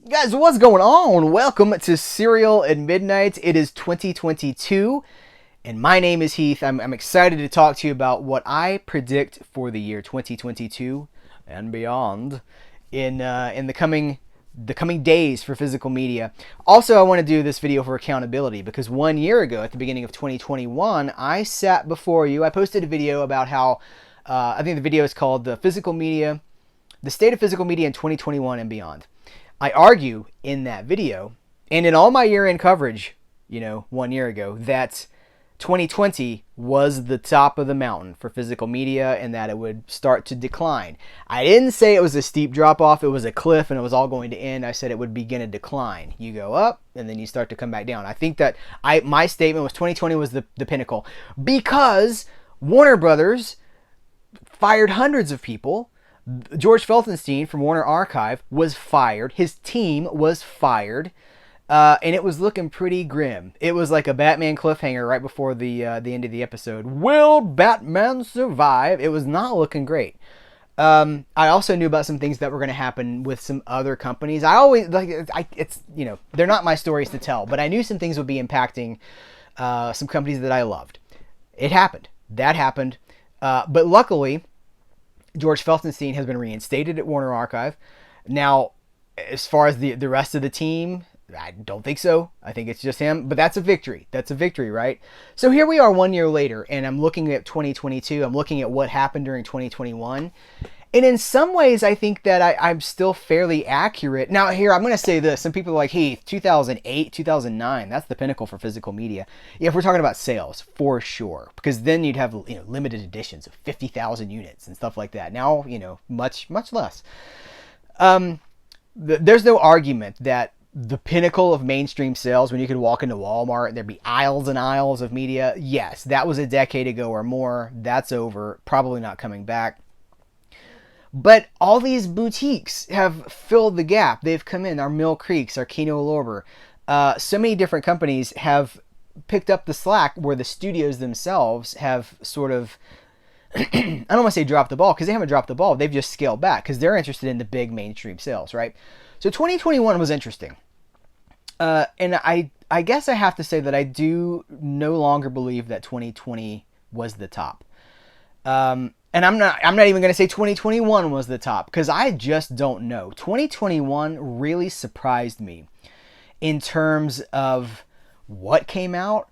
Guys, what's going on? Welcome to Serial at Midnight. It is 2022, and my name is Heath. I'm excited to talk to you about what I predict for the year 2022 and beyond in the coming days for physical media. Also, I want to do this video for accountability because 1 year ago, at the beginning of 2021, I sat before you. I posted a video about how I think the video is called "The State of Physical Media in 2021 and Beyond." I argue in that video and in all my year-end coverage, 1 year ago, that 2020 was the top of the mountain for physical media and that it would start to decline. I didn't say it was a steep drop-off, it was a cliff and it was all going to end. I said it would begin a decline. You go up and then you start to come back down. I think that my statement was 2020 was the pinnacle because Warner Brothers fired hundreds of people. George Felsenstein from Warner Archive was fired. His team was fired. And it was looking pretty grim. It was like a Batman cliffhanger right before the end of the episode. Will Batman survive? It was not looking great. I also knew about some things that were going to happen with some other companies. They're not my stories to tell, but I knew some things would be impacting some companies that I loved. It happened. That happened. But luckily, George Felsenstein has been reinstated at Warner Archive. Now, as far as the rest of the team, I don't think so. I think it's just him. But that's a victory. That's a victory, right? So here we are 1 year later, and I'm looking at 2022. I'm looking at what happened during 2021. And in some ways, I think that I'm still fairly accurate. Now, here, I'm going to say this. Some people are like, hey, 2008, 2009, that's the pinnacle for physical media. Yeah, if we're talking about sales, for sure. Because then you'd have limited editions of 50,000 units and stuff like that. Now, much, much less. There's no argument that the pinnacle of mainstream sales, when you could walk into Walmart and there'd be aisles and aisles of media, yes, that was a decade ago or more. That's over. Probably not coming back. But all these boutiques have filled the gap. They've come in. Our Mill Creeks, our Kino Lorber. So many different companies have picked up the slack where the studios themselves have sort of, I don't want to say dropped the ball because they haven't dropped the ball. They've just scaled back because they're interested in the big mainstream sales, right? So 2021 was interesting. And I guess I have to say that I do no longer believe that 2020 was the top. And I'm not even going to say 2021 was the top because I just don't know. 2021 really surprised me in terms of what came out,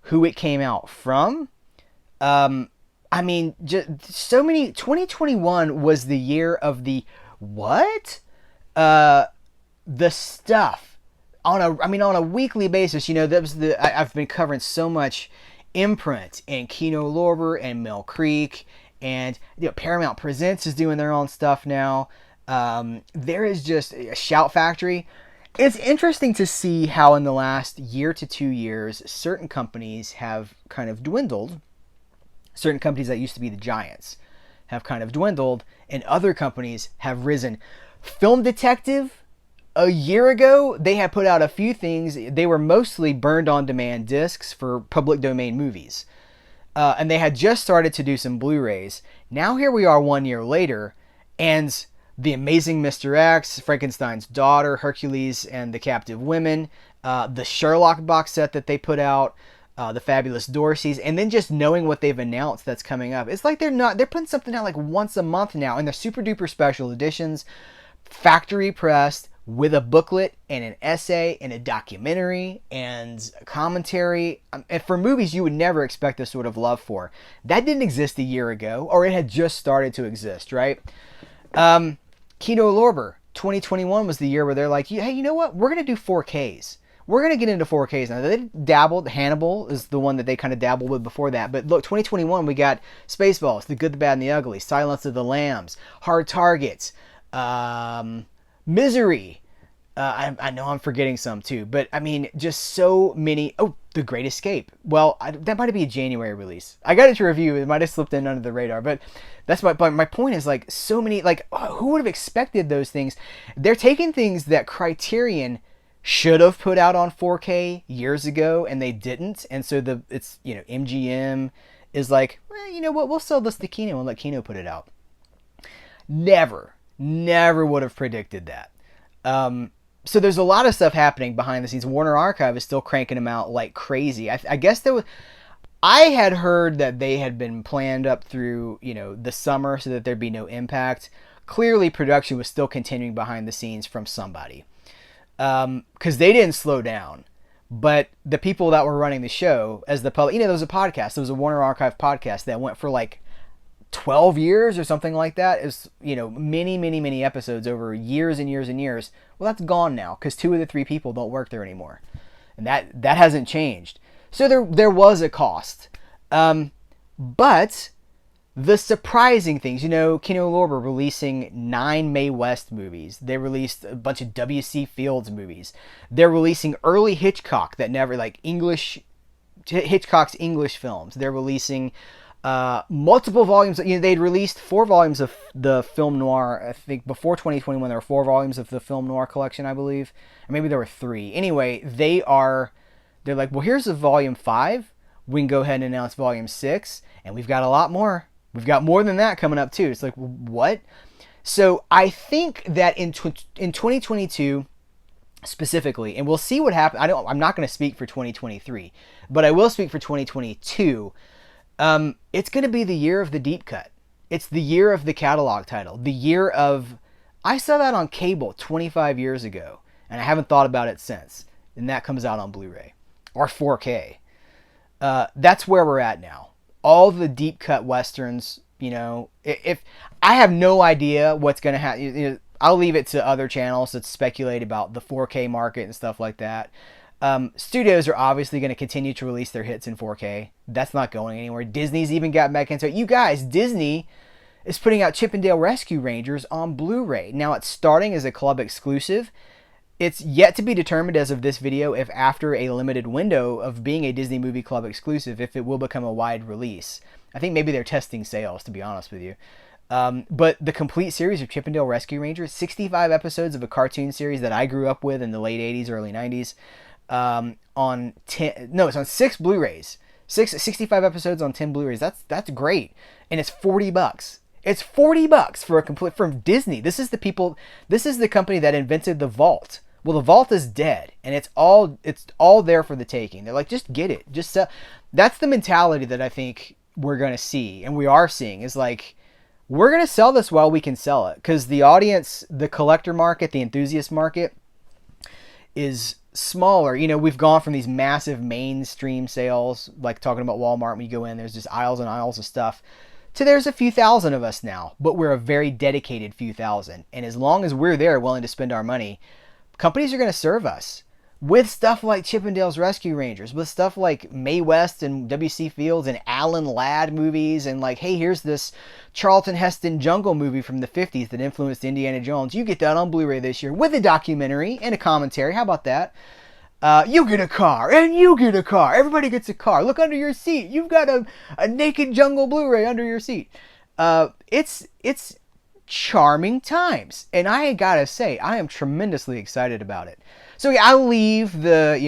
who it came out from. Just so many. 2021 was the year of the what? The stuff on a weekly basis. That was I've been covering so much Imprint and Kino Lorber and Mill Creek. And Paramount Presents is doing their own stuff now. There is just a Shout Factory. It's interesting to see how in the last year to 2 years, certain companies have kind of dwindled. Certain companies that used to be the giants have kind of dwindled, and other companies have risen. Film Detective, a year ago, they had put out a few things. They were mostly burned on demand discs for public domain movies. And they had just started to do some Blu-rays. Now here we are 1 year later, and The Amazing Mr. X, Frankenstein's Daughter, Hercules and the Captive Women, the Sherlock box set that they put out, the Fabulous Dorseys, and then just knowing what they've announced that's coming up. It's like they're putting something out like once a month now, and they're super duper special editions, factory pressed, with a booklet and an essay and a documentary and a commentary. And for movies you would never expect this sort of love for. That didn't exist a year ago, or it had just started to exist, right? Kino Lorber, 2021 was the year where they're like, hey, you know what? We're going to do 4Ks. We're going to get into 4Ks. Now, they dabbled. Hannibal is the one that they kind of dabbled with before that. But look, 2021, we got Spaceballs, The Good, the Bad, and the Ugly, Silence of the Lambs, Hard Targets, Misery. I know I'm forgetting some too, but just so many. Oh, The Great Escape. Well, that might be a January release. I got it to review. It might have slipped in under the radar, but that's my point is like so many, like who would have expected those things? They're taking things that Criterion should have put out on 4K years ago and they didn't. And so MGM is like, well, you know what? We'll sell this to Kino and let Kino put it out. Never would have predicted that. So there's a lot of stuff happening behind the scenes. Warner Archive is still cranking them out like crazy. I guess there was. I had heard that they had been planned up through, the summer so that there'd be no impact. Clearly, production was still continuing behind the scenes from somebody. Because they didn't slow down. But the people that were running the show, as the public, there was a podcast. There was a Warner Archive podcast that went for like 12 years or something like that. Is many, many, many episodes over years and years and years. Well, that's gone now because 2 of the 3 people don't work there anymore. And that hasn't changed. So there was a cost. But the surprising things, Kino Lorber releasing 9 Mae West movies. They released a bunch of W.C. Fields movies. They're releasing early Hitchcock that never, Hitchcock's English films. They're releasing multiple volumes. They'd released 4 volumes of the film noir. I think before 2021 there were 4 volumes of the film noir collection, I believe. Or maybe there were 3. Anyway, they're like, well, here's a volume 5. We can go ahead and announce volume 6, and we've got a lot more. We've got more than that coming up too. It's like, what? So I think that in 2022 specifically, and we'll see what happens. I'm not going to speak for 2023, but I will speak for 2022. It's going to be the year of the deep cut. It's the year of the catalog title. The year of, I saw that on cable 25 years ago, and I haven't thought about it since. And that comes out on Blu-ray or 4K. That's where we're at now. All the deep cut westerns, if I have no idea what's going to happen, I'll leave it to other channels that speculate about the 4K market and stuff like that. Studios are obviously going to continue to release their hits in 4K. That's not going anywhere. Disney's even got back into it. You guys, Disney is putting out Chip 'n Dale Rescue Rangers on Blu-ray. Now it's starting as a club exclusive. It's yet to be determined as of this video if after a limited window of being a Disney Movie Club exclusive, if it will become a wide release. I think maybe they're testing sales, to be honest with you. But the complete series of Chip 'n Dale Rescue Rangers, 65 episodes of a cartoon series that I grew up with in the late 80s, early 90s, it's on 6 Blu-rays. 65 episodes on 10 Blu-rays. That's great. And it's $40. It's $40 for a complete, from Disney. This is the company that invented the Vault. Well, the Vault is dead, and it's all there for the taking. They're like, just get it, just sell. That's the mentality that I think we're gonna see, and we are seeing, is like, we're gonna sell this while we can sell it, because the audience, the collector market, the enthusiast market, is smaller. We've gone from these massive mainstream sales, like talking about Walmart. When you go in, there's just aisles and aisles of stuff. To there's a few thousand of us now, but we're a very dedicated few thousand, and as long as we're there, willing to spend our money, companies are going to serve us with stuff like Chip 'n Dale's Rescue Rangers, with stuff like Mae West and W.C. Fields and Alan Ladd movies, and like, hey, here's this Charlton Heston jungle movie from the 50s that influenced Indiana Jones. You get that on Blu-ray this year with a documentary and a commentary. How about that? You get a car, and you get a car. Everybody gets a car. Look under your seat. You've got a naked jungle Blu-ray under your seat. It's charming times, and I gotta say, I am tremendously excited about it. So yeah, I'll leave the,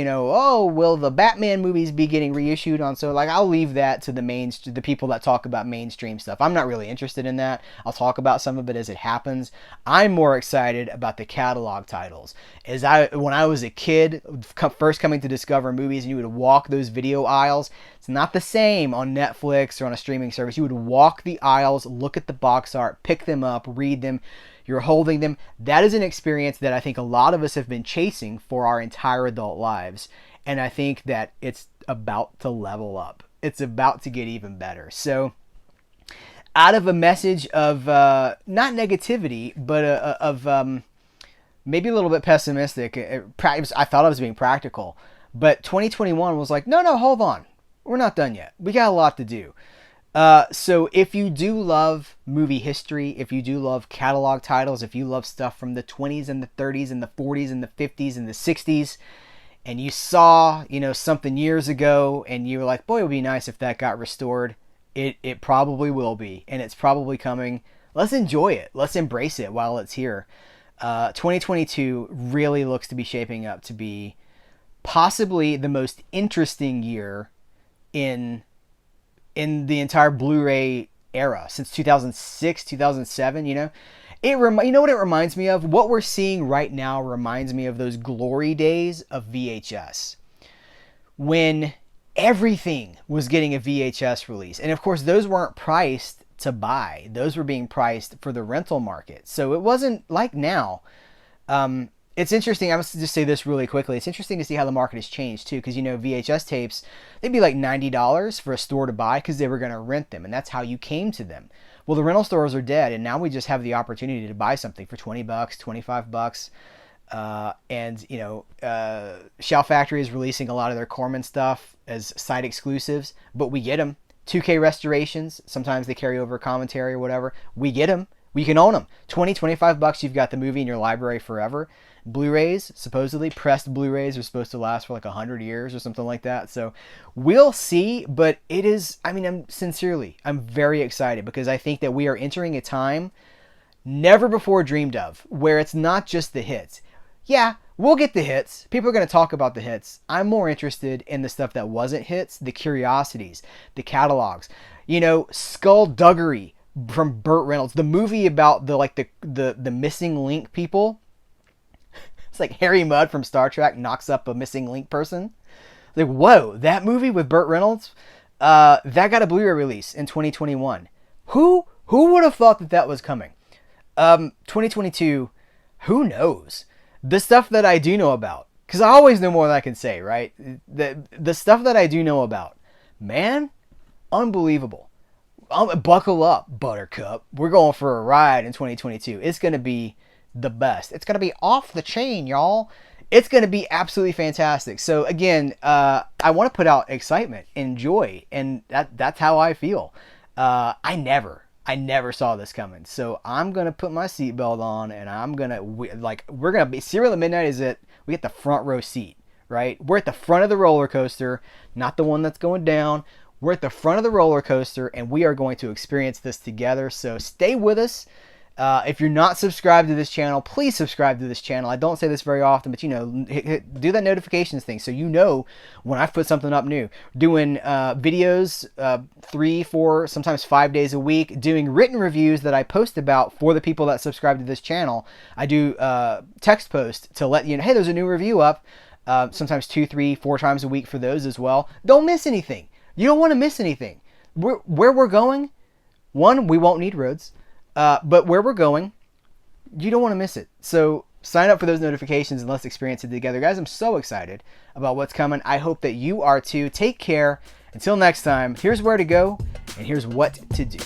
will the Batman movies be getting reissued on? So like, I'll leave that to the people that talk about mainstream stuff. I'm not really interested in that. I'll talk about some of it as it happens. I'm more excited about the catalog titles. When I was a kid, first coming to discover movies, and you would walk those video aisles. It's not the same on Netflix or on a streaming service. You would walk the aisles, look at the box art, pick them up, read them. You're holding them. That is an experience that I think a lot of us have been chasing for our entire adult lives. And I think that it's about to level up. It's about to get even better. So out of a message of not negativity, but of maybe a little bit pessimistic, I thought I was being practical. But 2021 was like, no, hold on. We're not done yet. We got a lot to do. So if you do love movie history, if you do love catalog titles, if you love stuff from the 20s and the 30s and the 40s and the 50s and the 60s, and you saw, something years ago, and you were like, boy, it would be nice if that got restored, it probably will be, and it's probably coming. Let's enjoy it. Let's embrace it while it's here. 2022 really looks to be shaping up to be possibly the most interesting year in the entire Blu-ray era since 2006, 2007, You know what it reminds me of? What we're seeing right now reminds me of those glory days of VHS, when everything was getting a VHS release. And of course, those weren't priced to buy. Those were being priced for the rental market. So it wasn't like now. It's interesting. I must just say this really quickly. It's interesting to see how the market has changed too, because VHS tapes, they'd be like $90 for a store to buy because they were going to rent them, and that's how you came to them. Well, the rental stores are dead, and now we just have the opportunity to buy something for $20, $25. Shout Factory is releasing a lot of their Corman stuff as site exclusives, but we get them. 2K restorations, sometimes they carry over commentary or whatever. We get them. We can own them. $20, $25, you've got the movie in your library forever. Blu-rays, supposedly pressed Blu-rays are supposed to last for like 100 years or something like that. So we'll see, but it is, I'm very excited because I think that we are entering a time never before dreamed of, where it's not just the hits. Yeah, we'll get the hits. People are going to talk about the hits. I'm more interested in the stuff that wasn't hits, the curiosities, the catalogs. Skullduggery from Burt Reynolds, the movie about the missing link people. It's like Harry Mudd from Star Trek knocks up a missing link person. Like, whoa, that movie with Burt Reynolds, that got a Blu-ray release in 2021. Who would have thought that was coming? 2022, who knows? The stuff that I do know about, because I always know more than I can say, right? The stuff that I do know about, man, unbelievable. Buckle up, Buttercup. We're going for a ride in 2022. It's going to be the best. It's going to be off the chain, y'all. It's going to be absolutely fantastic. So again, I want to put out excitement and joy, and that's how I feel. I never saw this coming. So I'm going to put my seatbelt on, and we're going to be, Serial at Midnight is it. We get the front row seat, right? We're at the front of the roller coaster, not the one that's going down. We're at the front of the roller coaster, and we are going to experience this together. So stay with us. If you're not subscribed to this channel, please subscribe to this channel. I don't say this very often, but do that notifications thing so you know when I put something up new. Doing videos 3, 4, sometimes 5 days a week. Doing written reviews that I post about for the people that subscribe to this channel. I do text posts to let you know, hey, there's a new review up. Sometimes 2, 3, 4 times a week for those as well. Don't miss anything. You don't want to miss anything. Where we're going, one, we won't need roads. But where we're going, you don't want to miss it. So sign up for those notifications and let's experience it together. Guys, I'm so excited about what's coming. I hope that you are too. Take care. Until next time, here's where to go and here's what to do.